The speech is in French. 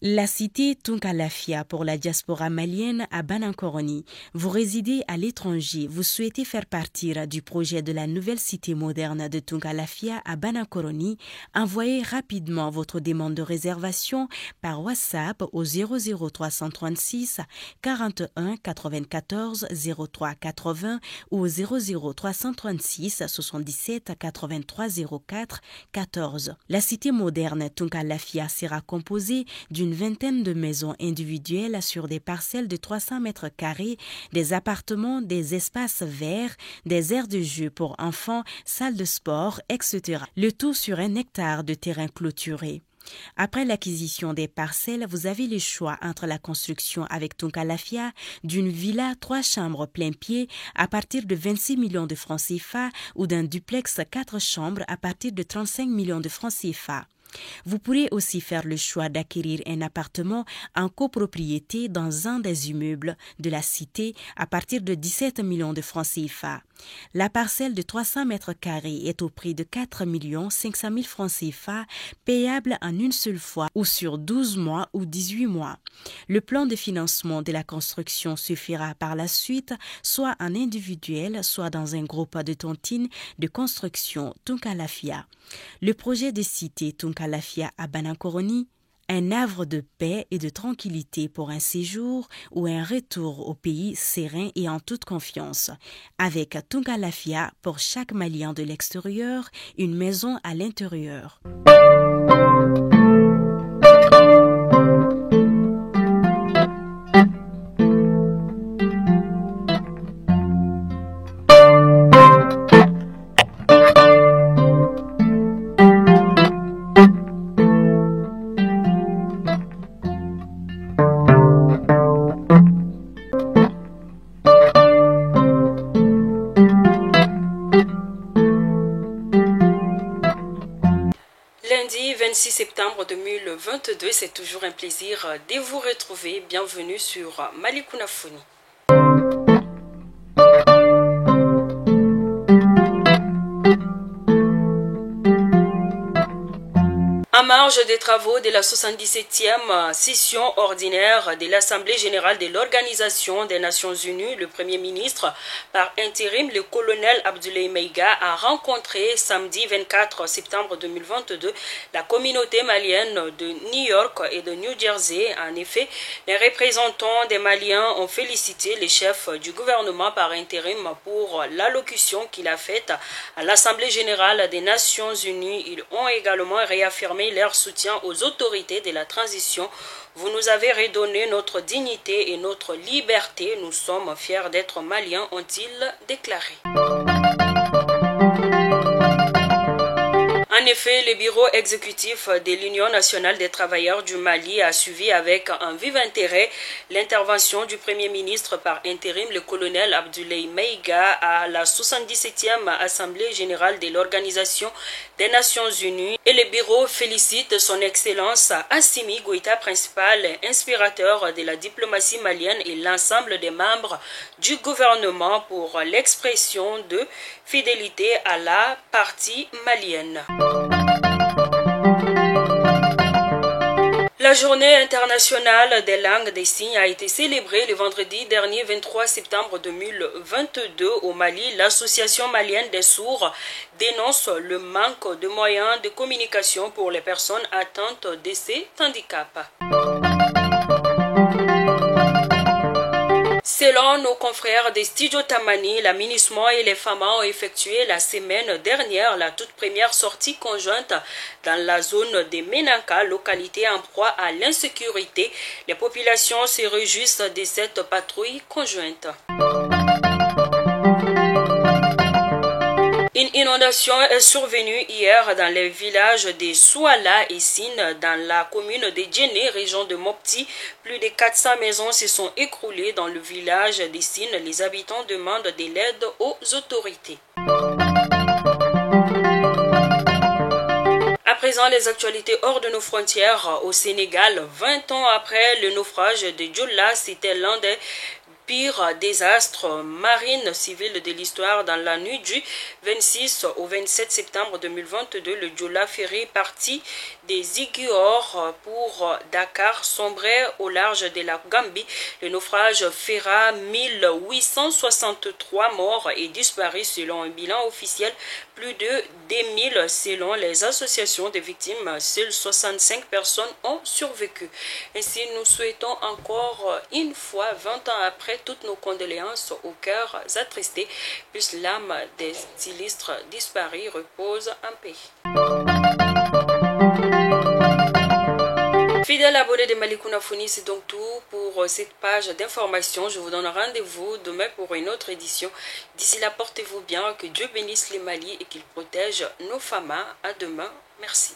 La cité Tunkalafia pour la diaspora malienne à Banankoroni. Vous résidez à l'étranger, vous souhaitez faire partir du projet de la nouvelle cité moderne de Tunkalafia à Banankoroni, envoyez rapidement votre demande de réservation par WhatsApp au 00336 41 94 03 80 ou au 00336 77 83 04 14. La cité moderne Tunkalafia sera composée d'une vingtaine de maisons individuelles sur des parcelles de 300 mètres carrés, des appartements, des espaces verts, des aires de jeu pour enfants, salles de sport, etc. Le tout sur 1 hectare de terrain clôturé. Après l'acquisition des parcelles, vous avez le choix entre la construction avec Tunkalafia d'une villa 3 chambres plein pied à partir de 26 millions de francs CFA ou d'un duplex 4 chambres à partir de 35 millions de francs CFA. Vous pourrez aussi faire le choix d'acquérir un appartement en copropriété dans un des immeubles de la cité à partir de 17 millions de francs CFA. La parcelle de 300 mètres carrés est au prix de 4 500 000 francs CFA, payable en une seule fois ou sur 12 mois ou 18 mois. Le plan de financement de la construction se fera par la suite soit en individuel, soit dans un groupe de tontines de construction Tunkalafia. Le projet de cité Tunkalafia à Banankoroni, un havre de paix et de tranquillité pour un séjour ou un retour au pays serein et en toute confiance. Avec Tunkalafia, pour chaque Malien de l'extérieur, une maison à l'intérieur. Lundi 26 septembre 2022, c'est toujours un plaisir de vous retrouver. Bienvenue sur Malikouna Foni. En marge des travaux de la 77e session ordinaire de l'Assemblée générale de l'Organisation des Nations Unies, le Premier ministre, par intérim, le colonel Abdoulaye Maïga, a rencontré samedi 24 septembre 2022 la communauté malienne de New York et de New Jersey. En effet, les représentants des Maliens ont félicité le chef du gouvernement par intérim pour l'allocution qu'il a faite à l'Assemblée générale des Nations Unies. Ils ont également réaffirmé leur soutien aux autorités de la transition. Vous nous avez redonné notre dignité et notre liberté. Nous sommes fiers d'être maliens, ont-ils déclaré. En effet, le bureau exécutif de l'Union nationale des travailleurs du Mali a suivi avec un vif intérêt l'intervention du Premier ministre par intérim, le colonel Abdoulaye Maïga, à la 77e Assemblée générale de l'Organisation des Nations Unies. Et le bureau félicite son Excellence Assimi Goïta, principal inspirateur de la diplomatie malienne, et l'ensemble des membres du gouvernement pour l'expression de fidélité à la partie malienne. La journée internationale des langues des signes a été célébrée le vendredi dernier 23 septembre 2022 au Mali. L'Association malienne des sourds dénonce le manque de moyens de communication pour les personnes atteintes de ces handicaps. Selon nos confrères des studios Tamani, la MINUSMA et les FAMA ont effectué la semaine dernière la toute première sortie conjointe dans la zone de Menanka, localité en proie à l'insécurité. Les populations se réjouissent de cette patrouille conjointe. Une inondation est survenue hier dans les villages de Souala et Sine, dans la commune de Djéné, région de Mopti. Plus de 400 maisons se sont écroulées dans le village de Sine. Les habitants demandent de l'aide aux autorités. À présent, les actualités hors de nos frontières au Sénégal. 20 ans après le naufrage de Joola, c'était l'un des pire désastre marine civile de l'histoire. Dans la nuit du 26 au 27 septembre 2022, le Joola Ferry, parti des Iguior pour Dakar sombrait au large de la Gambie. Le naufrage fera 1863 morts et disparus selon un bilan officiel. Plus de 2000 selon les associations de victimes. Seules 65 personnes ont survécu. Ainsi, nous souhaitons encore une fois, 20 ans après, toutes nos condoléances aux cœurs attristés, puisse l'âme des illustres disparus repose en paix. Fidèle abonné de Malikouna Founi, c'est donc tout pour cette page d'information. Je vous donne rendez-vous demain pour une autre édition. D'ici là, portez-vous bien, que Dieu bénisse les Mali et qu'il protège nos femmes. À demain. Merci.